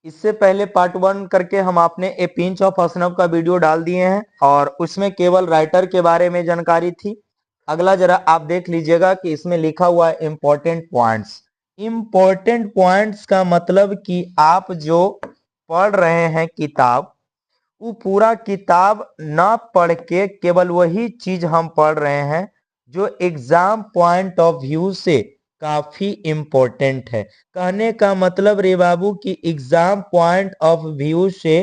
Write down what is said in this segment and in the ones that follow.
इससे पहले पार्ट 1 करके हम आपने ए पिंच ऑफ असनफ का वीडियो डाल दिए हैं और उसमें केवल राइटर के बारे में जानकारी थी। अगला जरा आप देख लीजिएगा कि इसमें लिखा हुआ है इंपॉर्टेंट पॉइंट्स। इंपॉर्टेंट पॉइंट्स का मतलब कि आप जो पढ़ रहे हैं किताब, वो पूरा किताब ना पढ़ के केवल वही चीज हम पढ़ रहे हैं जो एग्जाम पॉइंट ऑफ व्यू से काफी इंपॉर्टेंट है। कहने का मतलब रे बाबू कि एग्जाम पॉइंट ऑफ व्यू से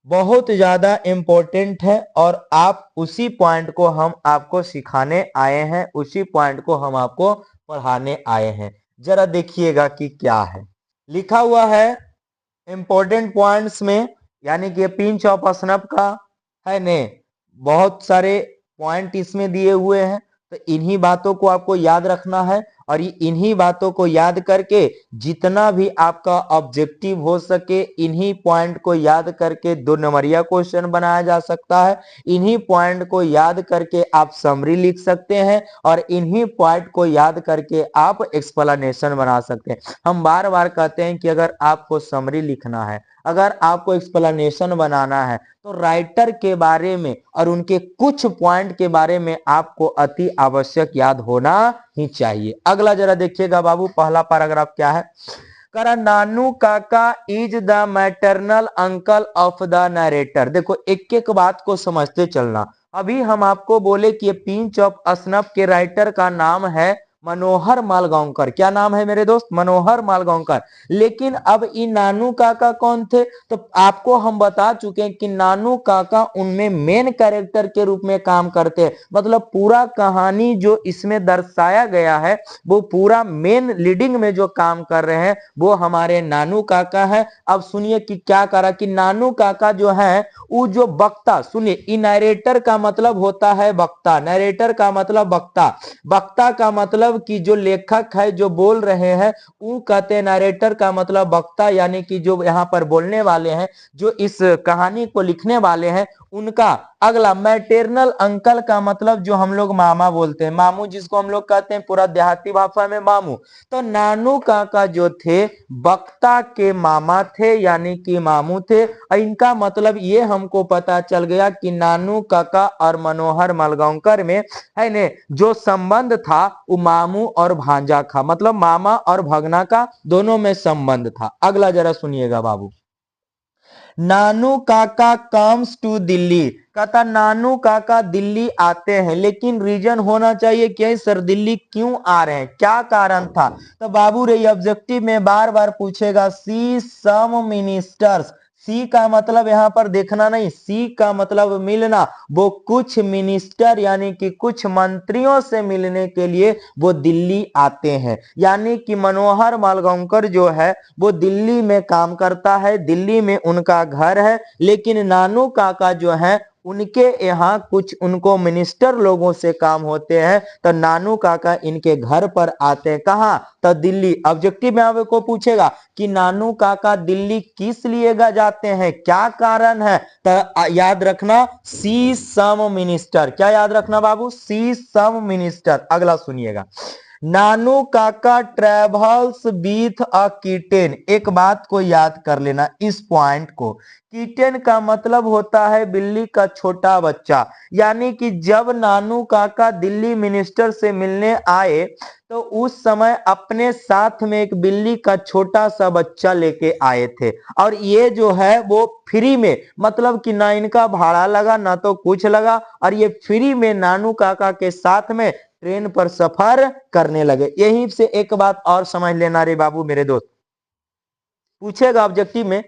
बहुत ज्यादा इंपॉर्टेंट है और आप उसी पॉइंट को हम आपको सिखाने आए हैं, उसी पॉइंट को हम आपको पढ़ाने आए हैं। जरा देखिएगा कि क्या है लिखा हुआ है इंपॉर्टेंट पॉइंट्स में, यानी कि पिंच ऑफ असनफ का है ने बहुत सारे पॉइंट इसमें दिए हुए हैं। तो इन्हीं बातों को आपको याद रखना है और इन्हीं बातों को याद करके जितना भी आपका ऑब्जेक्टिव हो सके, इन्हीं पॉइंट को याद करके 2 नंबरिया क्वेश्चन बनाया जा सकता है। इन्हीं पॉइंट को याद करके आप समरी लिख सकते हैं और इन्हीं पॉइंट को याद करके आप एक्सप्लेनेशन बना सकते हैं। हम बार बार कहते हैं कि अगर आपको समरी लिखना है, अगर आपको एक्सप्लेनेशन बनाना है, तो राइटर के बारे में और उनके कुछ पॉइंट के बारे में आपको अति आवश्यक याद होना ही चाहिए। अगला जरा देखिएगा बाबू, पहला पैराग्राफ क्या है। करा नानू काका is the maternal uncle of the narrator. देखो एक एक बात को समझते चलना। अभी हम आपको बोले कि पिंच ऑफ असनफ के राइटर का नाम है मनोहर मालगांवकर। क्या नाम है मेरे दोस्त? मनोहर मालगांवकर। लेकिन अब इन नानू काका कौन थे? तो आपको हम बता चुके हैं कि नानू काका उनमें मेन कैरेक्टर के रूप में काम करते हैं। मतलब पूरा कहानी जो इसमें दर्शाया गया है, वो पूरा मेन लीडिंग में जो काम कर रहे हैं वो हमारे नानू काका है। अब सुनिए कि क्या करा कि नानू काका जो है वो जो वक्ता, सुनिए नरेटर का मतलब होता है वक्ता, नरेटर का मतलब वक्ता, वक्ता का मतलब कि जो लेखक है जो बोल रहे हैं वो कहते हैं नरेटर का मतलब वक्ता, यानी कि जो यहाँ पर बोलने वाले हैं, जो इस कहानी को लिखने वाले हैं उनका। अगला मैटरनल अंकल का मतलब जो हम लोग मामा बोलते हैं, मामू जिसको हम लोग कहते हैं पूरा देहाती भाषा में मामू। तो नानू काका जो थे वक्ता के मामा थे, यानी कि मामू थे। इनका मतलब ये हमको पता चल गया कि नानू काका और मनोहर मालगांवकर में है ने जो संबंध था वो मामू और भांजा का, मतलब मामा और भगना का दोनों में संबंध था। अगला जरा सुनिएगा बाबू। नानू काका कम्स टू दिल्ली। कहता नानू काका दिल्ली आते हैं, लेकिन रीजन होना चाहिए कि सर दिल्ली क्यों आ रहे हैं, क्या कारण था? तो बाबू रे ऑब्जेक्टिव में बार बार पूछेगा सी सम मिनिस्टर्स। सी का मतलब यहाँ पर देखना नहीं, सी का मतलब मिलना। वो कुछ मिनिस्टर यानी कि कुछ मंत्रियों से मिलने के लिए वो दिल्ली आते हैं। यानी कि मनोहर मालगांवकर जो है वो दिल्ली में काम करता है, दिल्ली में उनका घर है। लेकिन नानू काका जो है उनके यहाँ कुछ उनको मिनिस्टर लोगों से काम होते हैं, तो नानू काका इनके घर पर आते हैं। कहाँ? तो दिल्ली। ऑब्जेक्टिव में आपको पूछेगा कि नानू काका दिल्ली किस लिए जाते हैं, क्या कारण है? तो याद रखना सी सम मिनिस्टर। क्या याद रखना बाबू? सी सम मिनिस्टर। अगला सुनिएगा। नानू काका ट्रेवल्स विथ अ किटेन। एक बात को याद कर लेना इस पॉइंट को, किटेन का मतलब होता है बिल्ली का छोटा बच्चा। यानी कि जब नानू काका दिल्ली मिनिस्टर से मिलने आए तो उस समय अपने साथ में एक बिल्ली का छोटा सा बच्चा लेके आए थे। और ये जो है वो फ्री में, मतलब कि ना इनका भाड़ा लगा ना तो कुछ लगा, और ये फ्री में नानू काका के साथ में ट्रेन पर सफर करने लगे। यहीं से एक बात और समझ लेना रे बाबू मेरे दोस्त, पूछेगा ऑब्जेक्टिव में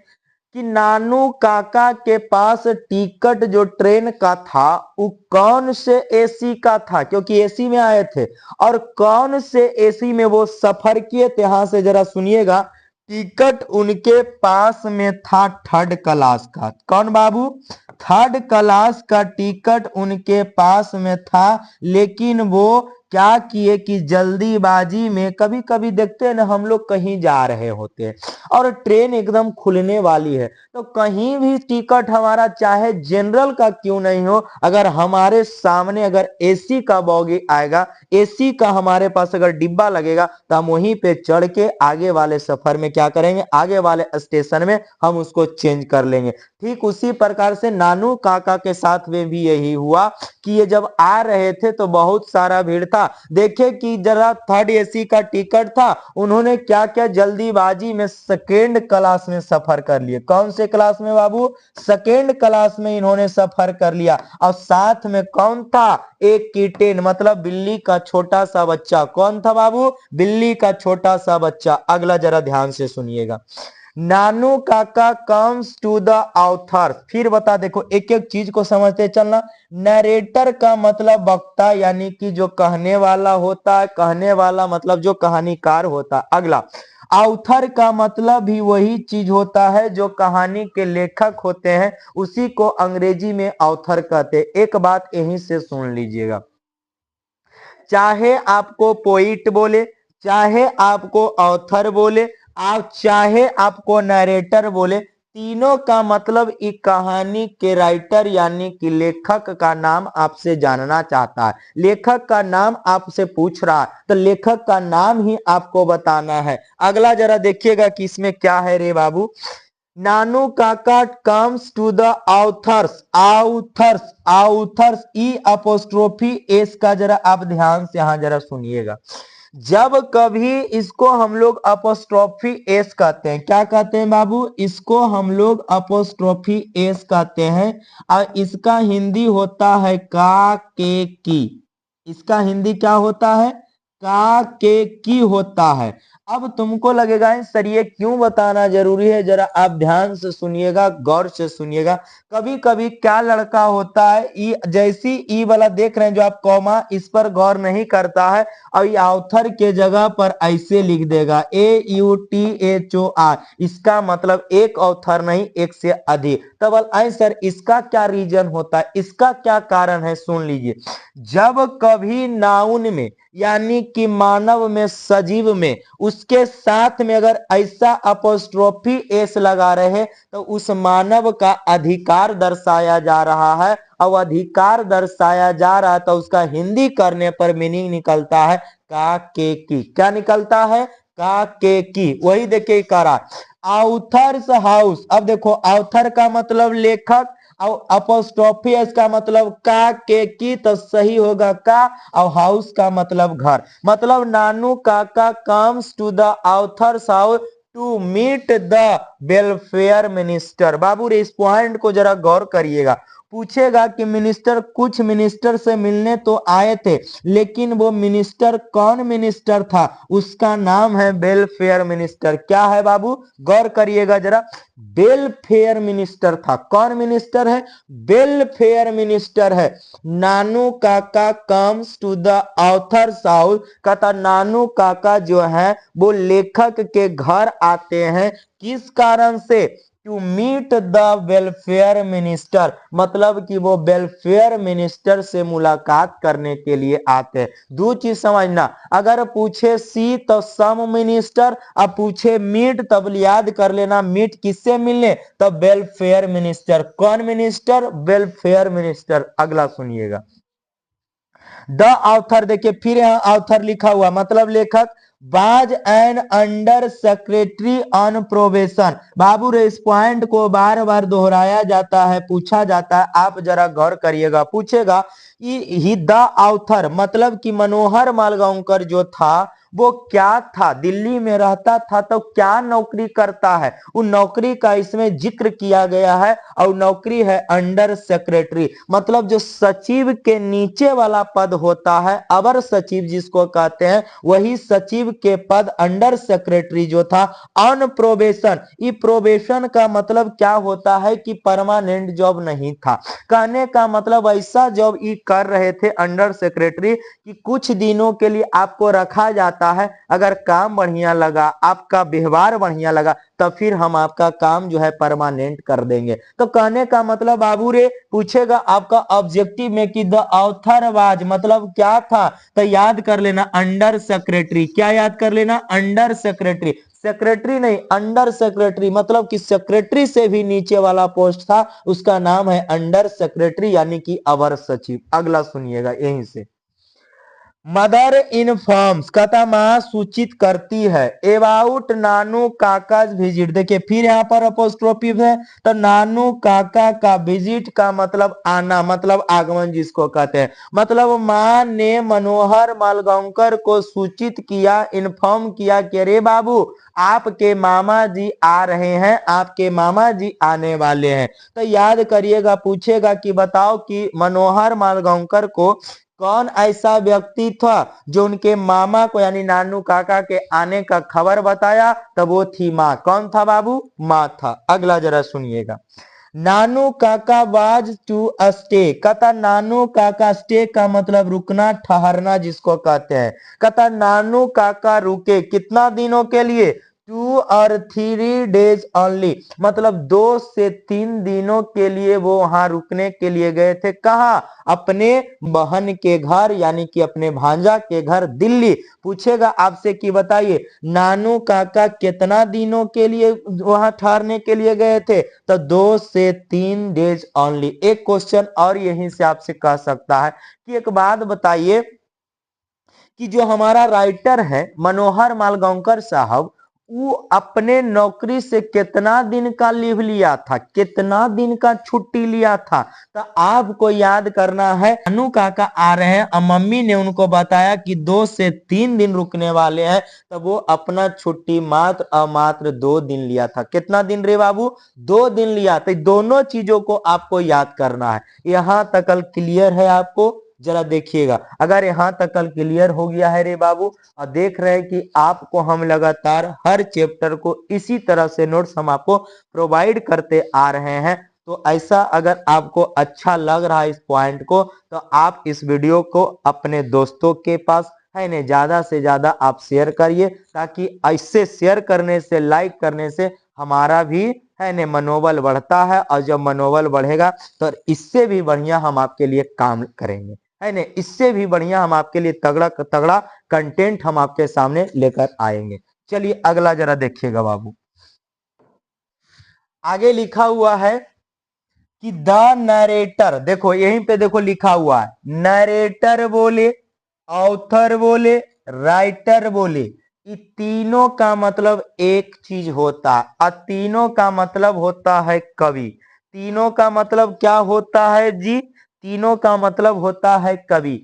कि नानू काका के पास टिकट जो ट्रेन का था वो कौन से एसी का था, क्योंकि एसी में आए थे, और कौन से एसी में वो सफर किए थे। यहां से जरा सुनिएगा, टिकट उनके पास में था थर्ड क्लास का। कौन बाबू? थर्ड क्लास का टिकट उनके पास में था, लेकिन वो क्या किए कि जल्दीबाजी में, कभी कभी देखते हैं ना हम लोग कहीं जा रहे होते हैं और ट्रेन एकदम खुलने वाली है, तो कहीं भी टिकट हमारा चाहे जनरल का क्यों नहीं हो, अगर हमारे सामने अगर एसी का बॉगी आएगा, एसी का हमारे पास अगर डिब्बा लगेगा, तो हम वहीं पे चढ़ के आगे वाले सफर में क्या करेंगे, आगे वाले स्टेशन में हम उसको चेंज कर लेंगे। ठीक उसी प्रकार से नानू काका के साथ में भी यही हुआ कि ये जब आ रहे थे तो बहुत सारा भीड़ था। देखे कि जरा थर्ड एसी का टिकट था, उन्होंने क्या क्या जल्दीबाजी में सेकेंड क्लास में सफर कर लिए। कौन से क्लास में बाबू? सेकेंड क्लास में इन्होंने सफर कर लिया। और साथ में कौन था? एक किटेन, मतलब बिल्ली का छोटा सा बच्चा। कौन था बाबू? बिल्ली का छोटा सा बच्चा। अगला जरा ध्यान से सुनिएगा। नानू काका कम्स टू द ऑथर। फिर बता, देखो एक एक चीज को समझते चलना। नरेटर का मतलब वक्ता, यानी कि जो कहने वाला होता है, कहने वाला मतलब जो कहानीकार होता है। अगला, ऑथर का मतलब भी वही चीज होता है जो कहानी के लेखक होते हैं, उसी को अंग्रेजी में ऑथर कहते हैं। एक बात यहीं से सुन लीजिएगा, चाहे आपको पोइट बोले, चाहे आपको ऑथर बोले, आप चाहे आपको नरेटर बोले, तीनों का मतलब एक कहानी के राइटर यानी कि लेखक का नाम आपसे जानना चाहता है। लेखक का नाम आपसे पूछ रहा है, तो लेखक का नाम ही आपको बताना है। अगला जरा देखिएगा कि इसमें क्या है रे बाबू। नानू काका comes to the authors. Authors, authors, E apostrophe S का जरा आप ध्यान से यहां जरा सुनिएगा। जब कभी इसको हम लोग अपोस्ट्रोफी एस कहते हैं, क्या कहते हैं बाबू? इसको हम लोग अपोस्ट्रोफी एस कहते हैं, और इसका हिंदी होता है का के की। इसका हिंदी क्या होता है? का के की होता है। अब तुमको लगेगा सर ये क्यों बताना जरूरी है, जरा आप ध्यान से सुनिएगा, गौर से सुनिएगा। कभी कभी क्या लड़का होता है, ई जैसी ई वाला देख रहे हैं जो आप कॉमा, इस पर गौर नहीं करता है और ये ऑथर के जगह पर ऐसे लिख देगा AUTHOR। इसका मतलब एक ऑथर नहीं, एक से अधिक। तब सर इसका क्या रीजन होता है, इसका क्या कारण है, सुन लीजिए। जब कभी नाउन में यानी कि मानव में, सजीव में, उसके साथ में अगर ऐसा अपोस्ट्रोफी एस लगा रहे, तो उस मानव का अधिकार दर्शाया जा रहा है, और अधिकार दर्शाया जा रहा है तो उसका हिंदी करने पर मीनिंग निकलता है का के की। क्या निकलता है? का के की। वही देखिए करा ऑथर्स हाउस। अब देखो ऑथर का मतलब लेखक, और अपोस्ट्रोफी इसका मतलब का के की, तो सही होगा का, और हाउस का मतलब घर। मतलब नानू काका comes to the authors house to meet the welfare minister. Babu Ray is point को जरा गौर करिएगा। पूछेगा कि मिनिस्टर, कुछ मिनिस्टर से मिलने तो आए थे, लेकिन वो मिनिस्टर कौन मिनिस्टर था? उसका नाम है वेलफेयर मिनिस्टर। क्या है बाबू? गौर करिएगा जरा। वेलफेयर मिनिस्टर था। कौन मिनिस्टर है? वेलफेयर मिनिस्टर है। नानू काका comes to the authors house, कहता नानू काका जो है वो लेखक के घर आते हैं, किस कारण से? To meet the welfare minister, मतलब कि वो वेलफेयर मिनिस्टर से मुलाकात करने के लिए आते हैं। दो चीज समझना, अगर पूछे सी तो सम मिनिस्टर, अब पूछे मीट तब याद कर लेना मीट किससे मिलने, तब वेलफेयर मिनिस्टर। कौन मिनिस्टर? Welfare minister. अगला सुनिएगा। द ऑथर, देखिए फिर यहां ऑथर लिखा हुआ मतलब लेखक। Was an under secretary on probation. Babu Ray is point को बार बार दोहराया जाता है, पूछा जाता है, आप जरा गौर करिएगा। पूछेगा कि ही द ऑथर, मतलब कि मनोहर मालगांवकर जो था वो क्या था? दिल्ली में रहता था तो क्या नौकरी करता है, उन नौकरी का इसमें जिक्र किया गया है, और नौकरी है अंडर सेक्रेटरी, मतलब जो सचिव के नीचे वाला पद होता है, अवर सचिव जिसको कहते हैं, वही सचिव के पद अंडर सेक्रेटरी जो था ऑन प्रोबेशन। ये प्रोबेशन का मतलब क्या होता है कि परमानेंट जॉब नहीं था। कहने का मतलब ऐसा जॉब ये कर रहे थे अंडर सेक्रेटरी कि कुछ दिनों के लिए आपको रखा जाता आता है, अगर काम बढ़िया लगा, आपका व्यवहार बढ़िया लगा, तो फिर हम आपका काम जो है परमानेंट कर देंगे। तो कहने का मतलब बाबू रे पूछेगा आपका ऑब्जेक्टिव में कि द ऑथर वाज मतलब क्या था, तो याद कर लेना अंडर सेक्रेटरी। क्या याद कर लेना? Under secretary. सेक्रेटरी नहीं, अंडर सेक्रेटरी, मतलब कि सेक्रेटरी से भी नीचे वाला पोस्ट था, उसका नाम है अंडर सेक्रेटरी यानी कि अवर सचिव। अगला सुनिएगा यहीं से। मदर इनफॉर्म्स कहता मां सूचित करती है अबाउट नानू काका विजिट। देखिए फिर यहाँ पर अपोस्ट्रोफी है, तो नानू काका का विजिट का मतलब आना, मतलब आगमन जिसको कहते हैं। मतलब मां ने मनोहर मालगांवकर को सूचित किया, इन्फॉर्म किया कि अरे बाबू आपके मामा जी आ रहे हैं, आपके मामा जी आने वाले हैं। तो याद करिएगा, पूछेगा कि बताओ कि मनोहर मालगांवकर को कौन ऐसा व्यक्ति था जो उनके मामा को यानी नानू काका के आने का खबर बताया, तब वो थी माँ। कौन था बाबू? माँ था। अगला जरा सुनिएगा। नानू काका वाज टू स्टे। कहता नानू काका, स्टे का मतलब रुकना, ठहरना जिसको कहते हैं। कहता नानू काका रुके कितना दिनों के लिए? 2 और 3 डेज ओनली, मतलब 2 से 3 दिनों के लिए वो वहां रुकने के लिए गए थे। कहा? अपने बहन के घर यानी कि अपने भांजा के घर दिल्ली। पूछेगा आपसे कि बताइए नानू काका कितना दिनों के लिए वहां ठहरने के लिए गए थे, तो 2 से 3 डेज ओनली। एक क्वेश्चन और यहीं से आपसे कह सकता है कि एक बात बताइए कि जो हमारा राइटर है मनोहर मालगांवकर साहब, वो अपने नौकरी से कितना दिन का लीव लिया था, कितना दिन का छुट्टी लिया था? तो आपको याद करना है, अनु काका आ रहे हैं और मम्मी ने उनको बताया कि 2 से 3 दिन रुकने वाले हैं, तो वो अपना छुट्टी मात्र और मात्र 2 दिन लिया था। कितना दिन रे बाबू? 2 दिन लिया। तो दोनों चीजों को आपको याद करना है। यहां तक क्लियर है आपको? जरा देखिएगा, अगर यहां तक क्लियर हो गया है रे बाबू, और देख रहे हैं कि आपको हम लगातार हर चैप्टर को इसी तरह से नोट्स हम आपको प्रोवाइड करते आ रहे हैं, तो ऐसा अगर आपको अच्छा लग रहा है इस पॉइंट को, तो आप इस वीडियो को अपने दोस्तों के पास है ना ज्यादा से ज्यादा आप शेयर करिए, ताकि ऐसे शेयर करने से, लाइक करने से हमारा भी है ना मनोबल बढ़ता है, और जब मनोबल बढ़ेगा तो इससे भी बढ़िया हम आपके लिए काम करेंगे, है ना। इससे भी बढ़िया हम आपके लिए तगड़ा तगड़ा कंटेंट हम आपके सामने लेकर आएंगे। चलिए अगला जरा देखिएगा बाबू। आगे लिखा हुआ है कि द नरेटर, देखो यहीं पे देखो लिखा हुआ है, नरेटर बोले, ऑथर बोले, राइटर बोले, ये तीनों का मतलब एक चीज होता है, और तीनों का मतलब होता है कवि। तीनों का मतलब क्या होता है जी? तीनों का मतलब होता है कवि।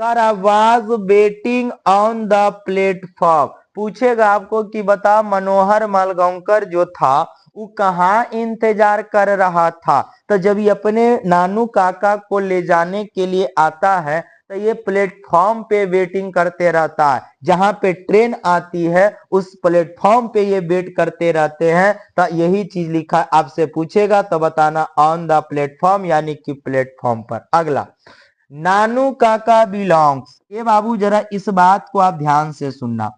Was waiting on the platform. पूछेगा आपको कि बता मनोहर मालगांवकर जो था वो कहाँ इंतजार कर रहा था, तो जब ये अपने नानू काका को ले जाने के लिए आता है, तो ये प्लेटफॉर्म पे वेटिंग करते रहता है, जहां पे ट्रेन आती है उस प्लेटफॉर्म पे ये वेट करते रहते हैं। तो यही चीज लिखा, आपसे पूछेगा तो बताना ऑन द प्लेटफॉर्म यानी कि प्लेटफॉर्म पर। अगला, नानू काका बिलोंग्स। ये बाबू जरा इस बात को आप ध्यान से सुनना,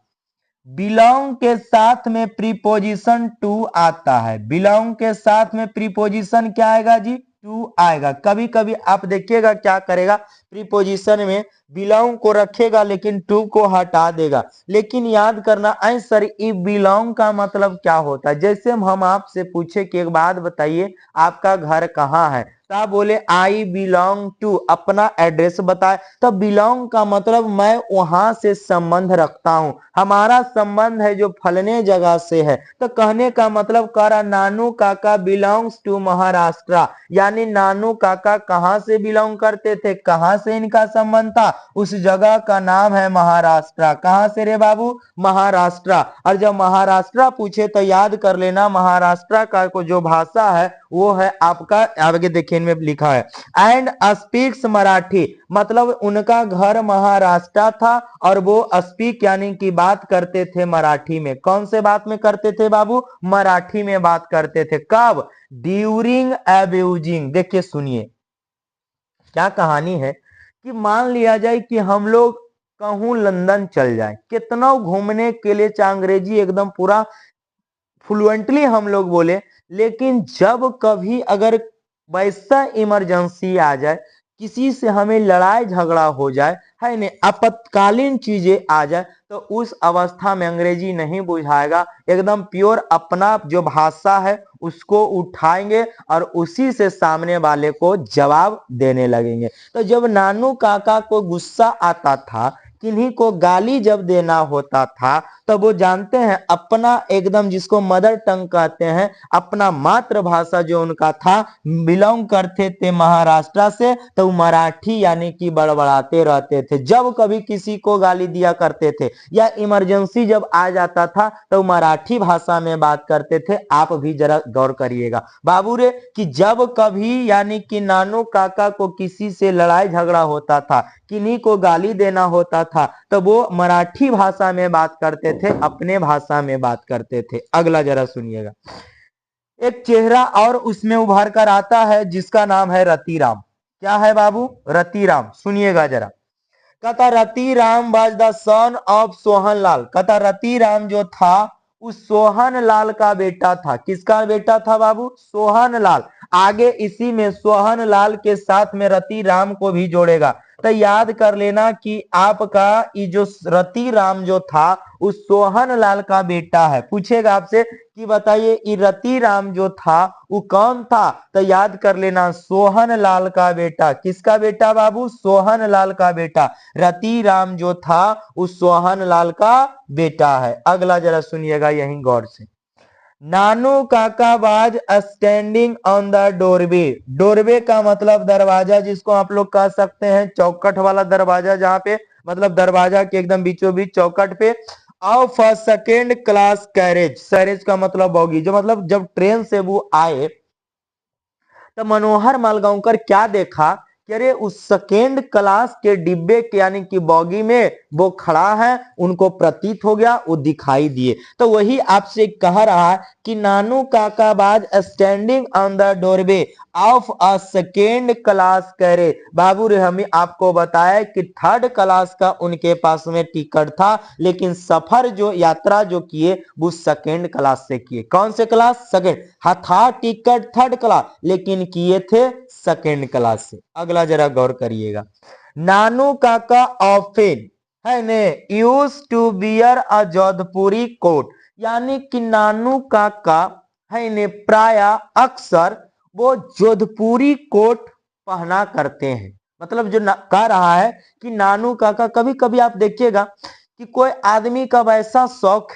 बिलोंग के साथ में प्रीपोजिशन टू आता है। बिलोंग के साथ में प्रीपोजिशन क्या आएगा जी? टू आएगा। कभी कभी आप देखिएगा क्या करेगा, प्रीपोजिशन में बिलोंग को रखेगा लेकिन टू को हटा देगा। लेकिन याद करना ऐ सर ई बिलोंग का मतलब क्या होता है? जैसे हम आपसे पूछे कि एक बात बताइए आपका घर कहाँ है, तो बोले आई बिलोंग टू, अपना एड्रेस बताए, तो बिलोंग का मतलब मैं वहां से संबंध रखता हूं, हमारा संबंध है जो फलने जगह से है। तो कहने का मतलब करा नानू काका बिलोंग्स टू महाराष्ट्र, यानी नानू काका कहां से बिलोंग करते थे, कहां से इनका संबंध था, उस जगह का नाम है महाराष्ट्र। कहां से रे बाबू? महाराष्ट्र। और जब महाराष्ट्र पूछे तो याद कर लेना महाराष्ट्र का को जो भाषा है वो है आपका, आगे देखिए इनमें लिखा है एंड स्पीक्स मराठी, मतलब उनका घर महाराष्ट्र था और वो स्पीक यानी कि बात करते थे मराठी में। कौन से बात में करते थे बाबू? मराठी में बात करते थे। कब? During abusing. देखिए सुनिए क्या कहानी है कि मान लिया जाए कि हम लोग कहूँ लंदन चल जाए, कितना घूमने के लिए चाहे अंग्रेजी एकदम पूरा फ्लुएंटली हम लोग बोले, लेकिन जब कभी अगर वैसा इमरजेंसी आ जाए, किसी से हमें लड़ाई झगड़ा हो जाए, है न, आपातकालीन चीजें आ जाए, तो उस अवस्था में अंग्रेजी नहीं बुझाएगा, एकदम प्योर अपना जो भाषा है उसको उठाएंगे और उसी से सामने वाले को जवाब देने लगेंगे। तो जब नानू काका को गुस्सा आता था, किन्हीं को गाली जब देना होता था, तब वो जानते हैं अपना एकदम जिसको मदर टंग कहते हैं, अपना मातृभाषा जो उनका था, बिलोंग करते थे महाराष्ट्र से, तो मराठी यानी कि बड़बड़ाते रहते थे। जब कभी किसी को गाली दिया करते थे या इमरजेंसी जब आ जाता था तो मराठी भाषा में बात करते थे। आप भी जरा गौर करिएगा बाबू रे कि जब कभी यानी कि नानू काका को किसी से लड़ाई झगड़ा होता था, किन्हीं को गाली देना होता था, तो वो मराठी भाषा में बात करते थे, अपने भाषा में बात करते थे। अगला जरा सुनिएगा, एक चेहरा और उसमें उभर कर आता है जिसका नाम है रतिराम। क्या है बाबू? रतिराम। सुनिएगा जरा, कहता Ratiram was the son of Sohanlal. कहता रतिराम जो था उस सोहनलाल का बेटा था। किसका बेटा था बाबू? सोहनलाल। आगे इसी में सोहनलाल के साथ में रतिराम को भी जोड़ेगा। तो याद कर लेना कि आपका ये जो रतिराम जो था उस सोहनलाल का बेटा है। पूछेगा आपसे कि बताइए ये रतिराम जो था वो कौन था? तो याद कर लेना सोहनलाल का बेटा। किसका बेटा बाबू? सोहनलाल का बेटा। रतिराम जो था उस सोहनलाल का बेटा है। अगला जरा सुनिएगा यहीं गौर से, नानू काका was standing on the doorway. Doorway का मतलब दरवाजा, जिसको आप लोग कह सकते हैं चौकट वाला दरवाजा, जहां पे मतलब दरवाजा के एकदम बीचों बीच चौकट पे। Of a second class carriage, carriage का मतलब बॉगी, जो मतलब जब ट्रेन से वो आए तो मनोहर मालगांवकर क्या देखा कि अरे उस सेकेंड क्लास के डिब्बे के यानी कि बॉगी में वो खड़ा है, उनको प्रतीत हो गया, वो दिखाई दिए। तो वही आपसे कह रहा है कि Nanu kaka was standing on the doorway of a second class carriage. Babu Ray हमें आपको बताया कि थर्ड क्लास का उनके पास में टिकट था, लेकिन सफर जो यात्रा जो किए वो सेकेंड क्लास से किए। कौन से क्लास? सेकेंड। हाँ था टिकट थर्ड क्लास, लेकिन किए थे सेकेंड क्लास से। अगला जरा गौर करिएगा, नानू काका ऑफेन है ने use to wear a Jodhpuri coat. यानी कि नानू काका है ने प्राय अक्सर वो जोधपुरी कोट पहना करते हैं। मतलब जो कह रहा है कि नानू काका, कभी कभी आप देखिएगा कि कोई आदमी का वैसा शौक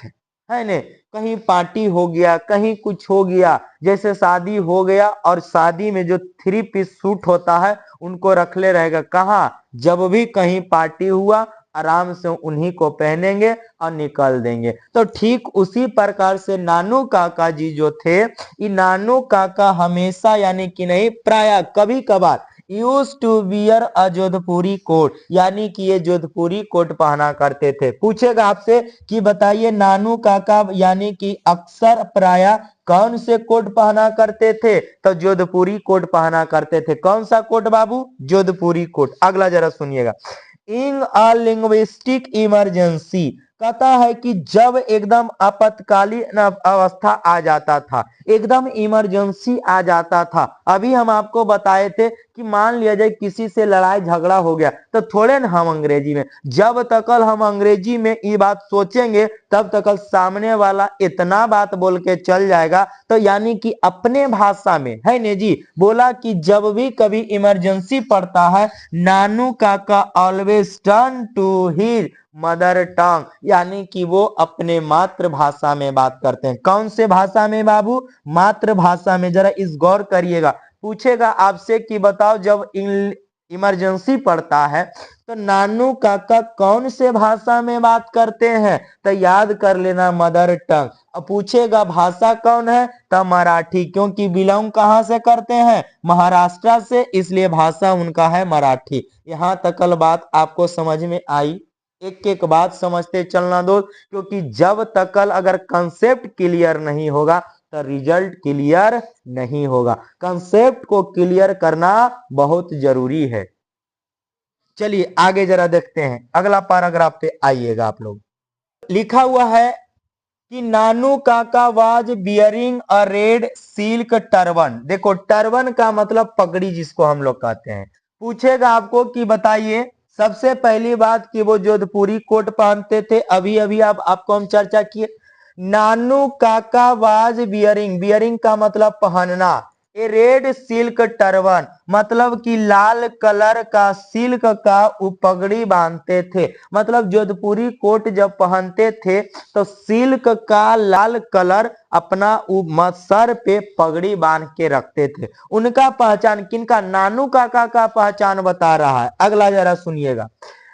है ने, कहीं पार्टी हो गया, कहीं कुछ हो गया, जैसे शादी हो गया और शादी में जो 3 पीस सूट होता है उनको रख ले रहेगा। कहाँ? जब भी कहीं पार्टी हुआ आराम से उन्हीं को पहनेंगे और निकल देंगे। तो ठीक उसी प्रकार से नानू काका जी जो थे, ये नानू काका हमेशा यानी कि नहीं प्राय कभी कभार use to wear a Jodhpuri coat, यानी कि ये जोधपुरी कोट पहना करते थे। पूछेगा आपसे कि बताइए नानू काका यानी कि अक्सर प्राय कौन से कोट पहना करते थे? तो जोधपुरी कोट पहना करते थे। कौन सा कोट बाबू? जोधपुरी कोट। अगला जरा सुनिएगा, इन अ लिंग्विस्टिक इमरजेंसी, कहता है कि जब एकदम आपातकालीन अवस्था आ जाता था, एकदम इमरजेंसी आ जाता था। अभी हम आपको बताए थे कि मान लिया जाए किसी से लड़ाई झगड़ा हो गया, तो थोड़े ना हम अंग्रेजी में, जब तक हम अंग्रेजी में ये बात सोचेंगे तब तक सामने वाला इतना बात बोल के चल जाएगा। तो यानी कि अपने भाषा में है ने जी बोला कि जब भी कभी इमरजेंसी पड़ता है, Nanu Kaka always turn to his mother tongue, यानी कि वो अपने मातृभाषा में बात करते हैं। कौन से भाषा में बाबू? मातृभाषा में। जरा इस गौर करिएगा, पूछेगा आपसे कि बताओ जब इमरजेंसी पड़ता है तो नानू काका कौन से भाषा में बात करते हैं? तो याद कर लेना मदर टंग। अब पूछेगा भाषा कौन है? तो मराठी, क्योंकि बिलोंग कहां से करते हैं? महाराष्ट्र से, इसलिए भाषा उनका है मराठी। यहां तक बात आपको समझ में आई? एक एक बात समझते चलना दोस्त, क्योंकि जब तक अगर कंसेप्ट क्लियर नहीं होगा तो रिजल्ट क्लियर नहीं होगा। कंसेप्ट को क्लियर करना बहुत जरूरी है। चलिए आगे जरा देखते हैं, अगला पैराग्राफ पे आइएगा आप लोग। लिखा हुआ है कि नानू काका was bearing a red silk turban. देखो टर्बन का मतलब पगड़ी जिसको हम लोग कहते हैं। पूछेगा आपको कि बताइए, सबसे पहली बात कि वो जोधपुरी कोट पहनते थे, अभी अभी आपको हम चर्चा किए। नानू काका वाज बियरिंग, बियरिंग का मतलब पहनना, ए रेड सिल्क टर्बन मतलब कि लाल कलर का सिल्क का वो पगड़ी बांधते थे। मतलब जोधपुरी कोट जब पहनते थे तो सिल्क का लाल कलर अपना सर पे पगड़ी बांध के रखते थे। उनका पहचान किनका, नानू काका का पहचान बता रहा है। अगला जरा सुनिएगा,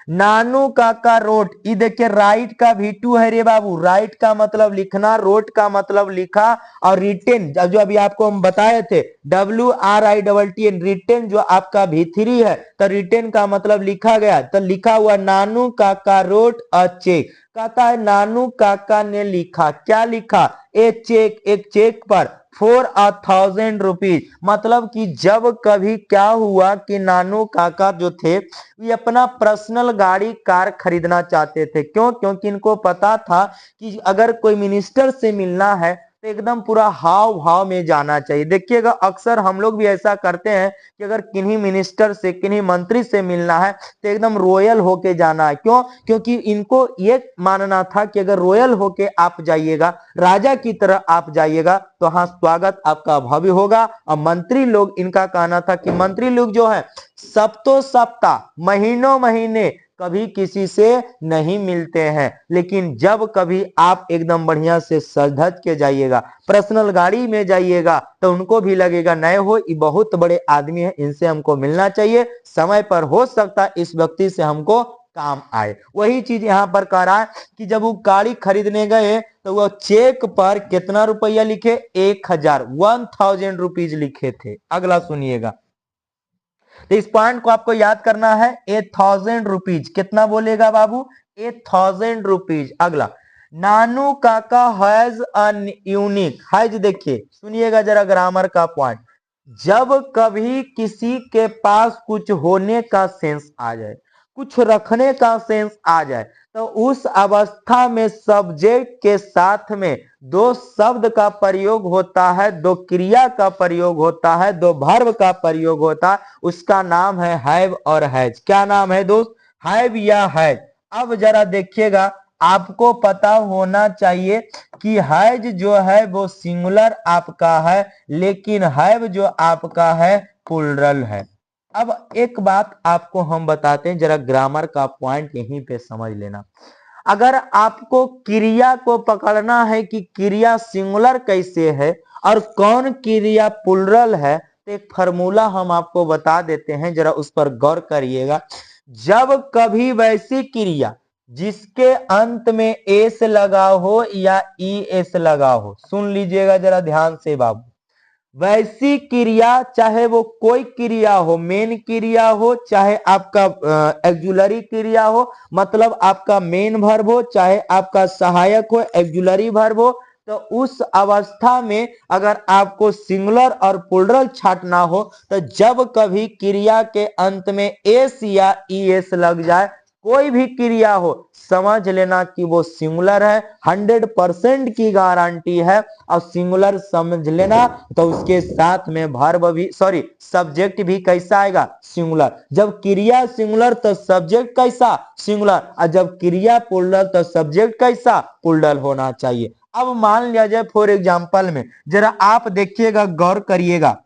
नानू काका रोट, ये देखिए राइट का V2 है रे बाबू। राइट का मतलब लिखना, रोट का मतलब लिखा, और रिटेन जो अभी आपको हम बताए थे WRITN, रिटेन जो आपका V3 है, तो रिटेन का मतलब लिखा गया। तो लिखा हुआ नानू काका रोट अ चेक, कहता है नानू काका ने लिखा, क्या लिखा, ए चेक, एक चेक पर फॉर 1000 रुपीज। मतलब कि जब कभी क्या हुआ कि नानू काका जो थे ये अपना पर्सनल गाड़ी कार खरीदना चाहते थे। क्यों, क्योंकि इनको पता था कि अगर कोई मिनिस्टर से मिलना है तो एकदम पूरा हाव भाव में जाना चाहिए। देखिएगा अक्सर हम लोग भी ऐसा करते हैं कि अगर किन्हीं मिनिस्टर से, किन्हीं मंत्री से मिलना है तो एकदम रॉयल होके जाना है। क्यों, क्योंकि इनको ये मानना था कि अगर रॉयल होके आप जाइएगा, राजा की तरह आप जाइएगा, तो हाँ स्वागत आपका भव्य होगा। और मंत्री लोग, इनका कहना था कि मंत्री लोग जो है सप्तो सप्ताह, महीनों महीने कभी किसी से नहीं मिलते हैं, लेकिन जब कभी आप एकदम बढ़िया से सज धज के जाइएगा, पर्सनल गाड़ी में जाइएगा, तो उनको भी लगेगा नए हो, ये बहुत बड़े आदमी है, इनसे हमको मिलना चाहिए, समय पर हो सकता है इस व्यक्ति से हमको काम आए। वही चीज यहाँ पर कह रहा है कि जब वो गाड़ी खरीदने गए तो वो चेक पर कितना रुपया लिखे, 1000 लिखे थे। अगला सुनिएगा, तो इस पॉइंट को आपको याद करना है, 1000 रुपीज, कितना बोलेगा बाबू, 1000 रुपीज। अगला, नानू काका हैज अन यूनिक, हैज देखिए सुनिएगा जरा ग्रामर का पॉइंट, जब कभी किसी के पास कुछ होने का सेंस आ जाए, कुछ रखने का सेंस आ जाए, तो उस अवस्था में सब्जेक्ट के साथ में दो शब्द का प्रयोग होता है, दो क्रिया का प्रयोग होता है, दो वर्ब का प्रयोग होता है, उसका नाम है हैव और हैज। क्या नाम है दोस्त, हैव या हैज। अब जरा देखिएगा, आपको पता होना चाहिए कि हैज जो है वो सिंगुलर आपका है, लेकिन हैव जो आपका है प्लूरल है। अब एक बात आपको हम बताते हैं, जरा ग्रामर का पॉइंट यहीं पे समझ लेना। अगर आपको क्रिया को पकड़ना है कि क्रिया सिंगुलर कैसे है और कौन क्रिया प्लूरल है, तो एक फॉर्मूला हम आपको बता देते हैं, जरा उस पर गौर करिएगा। जब कभी वैसी क्रिया जिसके अंत में एस लगा हो या ई एस लगा हो, सुन लीजिएगा जरा ध्यान से बाबू, वैसी क्रिया चाहे वो कोई क्रिया हो, मेन क्रिया हो, चाहे आपका एक्जुलरी क्रिया हो, मतलब आपका मेन वर्ब हो, चाहे आपका सहायक हो एक्जुलरी वर्ब हो, तो उस अवस्था में अगर आपको सिंगुलर और प्लूरल छांटना हो, तो जब कभी क्रिया के अंत में एस या ई एस लग जाए, कोई भी क्रिया हो, समझ लेना कि वो सिंगुलर है, 100% की गारंटी है। और सिंगुलर समझ लेना तो उसके साथ में वर्ब भी, सॉरी सब्जेक्ट भी कैसा आएगा, सिंगुलर। जब क्रिया सिंगुलर तो सब्जेक्ट कैसा, सिंगुलर, और जब क्रिया प्लूरल तो सब्जेक्ट कैसा, प्लूरल होना चाहिए। अब मान लिया जाए फॉर एग्जांपल में, जरा आप देखिएगा, गौर करिएगा,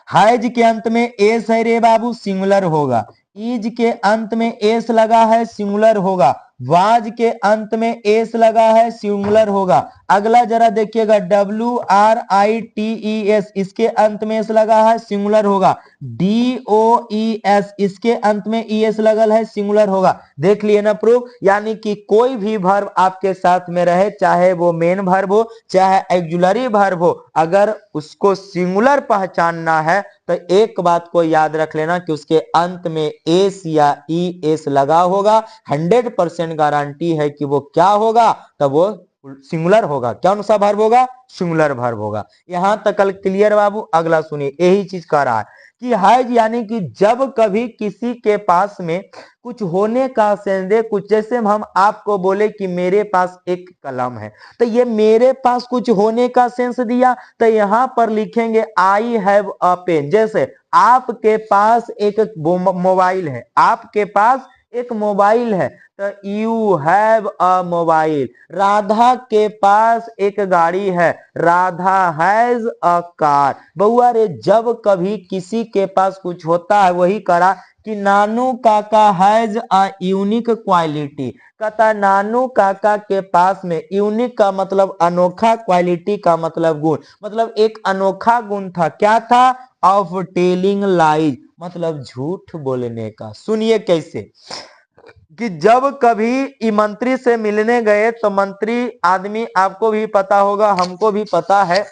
हैज के अंत में एस है रे बाबू, सिंगुलर होगा। इज के अंत में एस लगा है, सिंगुलर होगा। वाज के अंत में एस लगा है, सिंगुलर होगा। अगला जरा देखिएगा, WRITES, इसके अंत में एस लगा है, सिंगुलर होगा। DOES, इसके अंत में ES लगल है, सिंगुलर होगा। देख लिए ना प्रूफ, यानी कि कोई भी वर्ब आपके साथ में रहे, चाहे वो मेन वर्ब हो, चाहे एक्जुलरी वर्ब हो, अगर उसको सिंगुलर पहचानना है तो एक बात को याद रख लेना कि उसके अंत में एस या ई एस लगा होगा। 100% गारंटी है कि वो क्या होगा, तब वो सिंगुलर होगा। कौन सा वर्ब होगा, सिंगुलर वर्ब होगा। यहां तक क्लियर बाबू। अगला सुनिए, यही चीज कह रहा है कि हैज यानी कि जब कभी किसी के पास में कुछ होने का सेंस दे, कुछ जैसे हम आपको बोले कि मेरे पास एक कलम है, तो ये मेरे पास कुछ होने का सेंस दिया, तो यहां पर लिखेंगे आई हैव अ पेन। जैसे आपके पास एक मोबाइल है, आपके पास एक मोबाइल है, तो you have a mobile. Radha के पास एक गाड़ी है, राधा हैज अ कार। बउआ रे, जब कभी किसी के पास कुछ होता है, वही करा कि नानू काका हैज अ यूनिक क्वालिटी। कहता नानू काका के पास में, यूनिक का मतलब अनोखा, क्वालिटी का मतलब गुण, मतलब एक अनोखा गुण था। क्या था? ऑफ टेलिंग लाइज, मतलब झूठ बोलने का। सुनिए कैसे कि जब कभी मंत्री से मिलने गए, तो मंत्री आदमी, आपको भी पता होगा, हमको भी पता है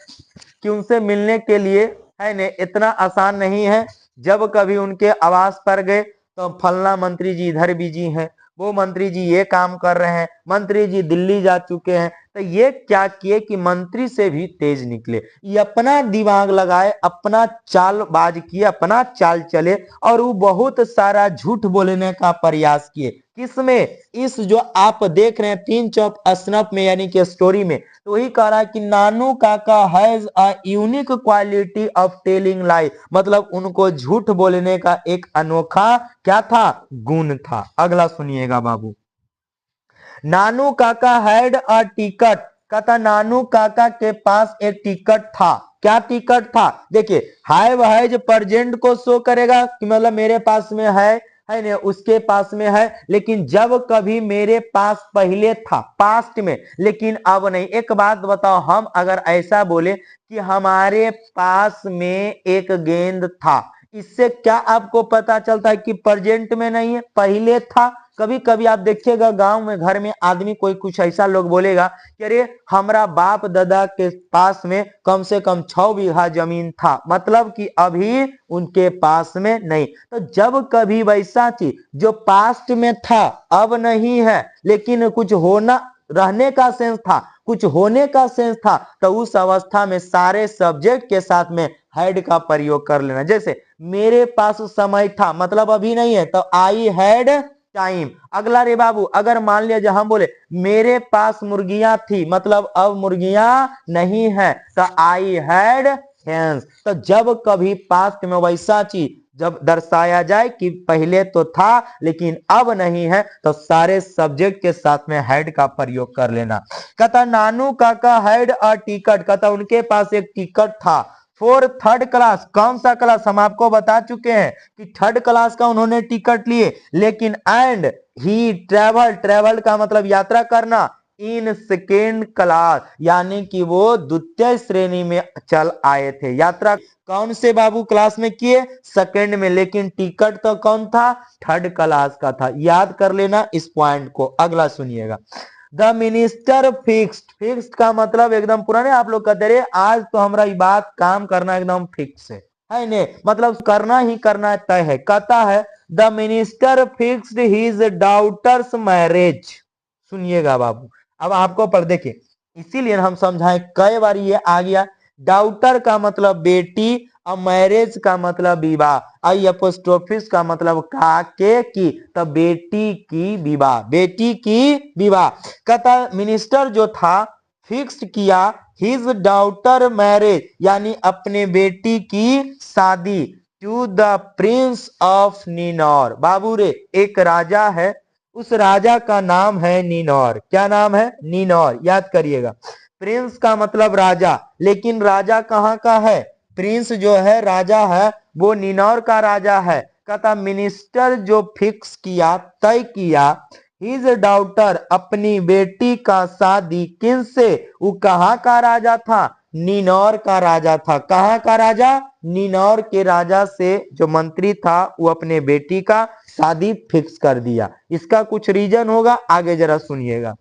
कि उनसे मिलने के लिए है ने इतना आसान नहीं है। जब कभी उनके आवास पर गए, तो फलना मंत्री जी इधर बिजी हैं, वो मंत्री जी ये काम कर रहे हैं, मंत्री जी दिल्ली जा चुके हैं। तो ये क्या किए कि मंत्री से भी तेज निकले, ये अपना दिमाग लगाए, अपना चालबाज किए, अपना चाल चले, और वो बहुत सारा झूठ बोलने का प्रयास किए। किसमें? इस जो आप देख रहे हैं तीन चौक असनफ में, यानी कि स्टोरी में। तो वही कह रहा है कि नानू काका has a unique quality of telling लाई, मतलब उनको झूठ बोलने का एक अनोखा क्या था? गुण था। अगला सुनिएगा बाबू। नानू काका हैड अ टिकट। कहता नानू काका के पास एक टिकट था। क्या टिकट था? देखिए, हैव हैज प्रेजेंट को शो करेगा कि मतलब मेरे पास में है ना, उसके पास में है। लेकिन जब कभी मेरे पास पहले था, पास्ट में, लेकिन अब नहीं। एक बात बताओ, हम अगर ऐसा बोले कि हमारे पास में एक गेंद था, इससे क्या आपको पता चलता है कि प्रेजेंट में नहीं है, पहले था? कभी कभी आप देखिएगा गांव में, घर में आदमी कोई कुछ ऐसा लोग बोलेगा कि अरे हमारा बाप दादा के पास में कम से कम 6 बीघा जमीन था, मतलब कि अभी उनके पास में नहीं। तो जब कभी वैसा चीज जो पास्ट में था, अब नहीं है, लेकिन कुछ होना, रहने का सेंस था, कुछ होने का सेंस था, तो उस अवस्था में सारे सब्जेक्ट के साथ में हैड का प्रयोग कर लेना। जैसे मेरे पास समय था, मतलब अभी नहीं है, तो आई हैड टाइम। अगला रे बाबू, अगर मान लिया जो हम बोले मेरे पास मुर्गियां थी, मतलब अब मुर्गियां नहीं है, तो आई हैड हेन्स। तो जब कभी पास्ट में वैसा चीज जब दर्शाया जाए कि पहले तो था लेकिन अब नहीं है, तो सारे सब्जेक्ट के साथ में हैड का प्रयोग कर लेना। कहता नानू काका हैड अ टिकट। कहता उनके पास एक टिकट था फॉर थर्ड क्लास। कौन सा क्लास? हम आपको बता चुके हैं कि थर्ड क्लास का उन्होंने टिकट लिए। लेकिन एंड ही ट्रेवल, ट्रेवल का मतलब यात्रा करना, इन सेकेंड क्लास, यानी कि वो द्वितीय श्रेणी में चल आए थे। यात्रा कौन से बाबू क्लास में किए? सेकेंड में। लेकिन टिकट तो कौन था? थर्ड क्लास का था। याद कर लेना इस पॉइंट को। अगला सुनिएगा। The minister fixed. फिक्स्ड का मतलब एकदम पुराने, आप लोग कहते रहे आज तो हमारा ये बात काम करना एकदम फिक्स है ने, मतलब करना ही करना तय है। कहता है the minister fixed his daughters marriage. सुनिएगा बाबू, अब आपको पर देखिए, इसीलिए हम समझाएं, कई बार ये आ गया। डॉटर का मतलब बेटी, और मैरिज का मतलब विवाह, आई अपोस्ट्रोफिस का मतलब काके की, तो बेटी की विवाह, बेटी की विवाह। कहता मिनिस्टर जो था फिक्स्ड किया हिज डॉटर मैरिज, यानी अपने बेटी की शादी, टू द प्रिंस ऑफ निनौर। बाबू रे, एक राजा है, उस राजा का नाम है निनौर। क्या नाम है? निनौर। याद करिएगा, प्रिंस का मतलब राजा, लेकिन राजा कहाँ का है? प्रिंस जो है, राजा है, वो निनौर का राजा है। कहता मिनिस्टर जो फिक्स किया, तय किया, हिज डॉटर, अपनी बेटी का शादी किनसे? वो कहाँ का राजा था? निनौर का राजा था। कहाँ का राजा? निनौर के राजा से जो मंत्री था, वो अपने बेटी का शादी फिक्स कर दिया। इसका कुछ रीजन होगा, आगे जरा सुनिएगा।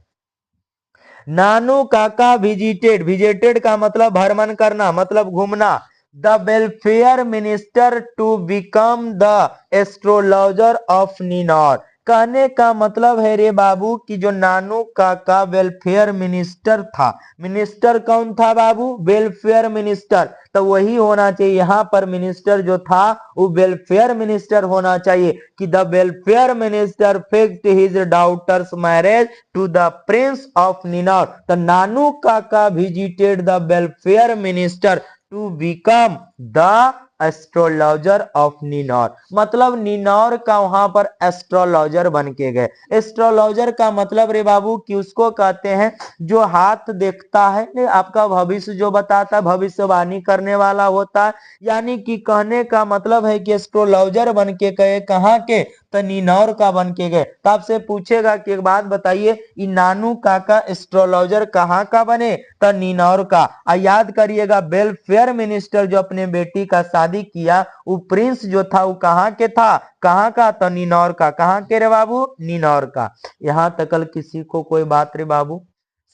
नानू काका विजिटेड। विजिटेड का मतलब भ्रमण करना, मतलब घूमना। The welfare minister to become the astrologer of Ninaur. कहने का मतलब है रे बाबू कि जो नानू काका वेलफेयर मिनिस्टर था, मिनिस्टर कौन था बाबू? Welfare minister. तो वही होना चाहिए, यहाँ पर मिनिस्टर जो था वो वेलफेयर मिनिस्टर होना चाहिए कि the welfare minister fixed his daughters marriage to the prince of Ninaur. तो Nanu kaka visited the welfare minister to become the astrologer of Ninaur. मतलब निनौर का वहां पर एस्ट्रोलॉजर बन के गए। एस्ट्रोलॉजर का मतलब रे बाबू कि उसको कहते हैं जो हाथ देखता है, आपका भविष्य जो बताता है, भविष्यवाणी करने वाला होता है। यानी कि कहने का मतलब है कि एस्ट्रोलॉजर बन के गए, कहाँ के? तो निनौर का बन के गए। तो आपसे पूछेगा कि एक बात बताइए, नानू काका एस्ट्रोलॉजर कहाँ का बने? तो निनौर का। याद करिएगा वेलफेयर मिनिस्टर जो अपने बेटी का शादी किया, वो प्रिंस जो था वो कहाँ के था? कहाँ का? तो निनौर का। कहाँ के रे बाबू? निनौर का। यहाँ तक किसी को कोई बात रे बाबू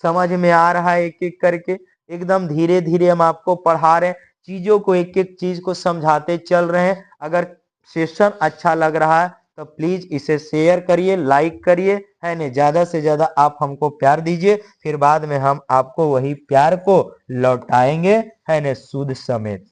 समझ में आ रहा है? एक एक करके एकदम धीरे धीरे हम आपको पढ़ा रहे हैं, चीजों को एक एक चीज को समझाते चल रहे हैं। अगर सेशन अच्छा लग रहा है तो प्लीज इसे शेयर करिए, लाइक करिए, है ना? ज्यादा से ज्यादा आप हमको प्यार दीजिए, फिर बाद में हम आपको वही प्यार को लौटाएंगे, है ना? सूद समेत।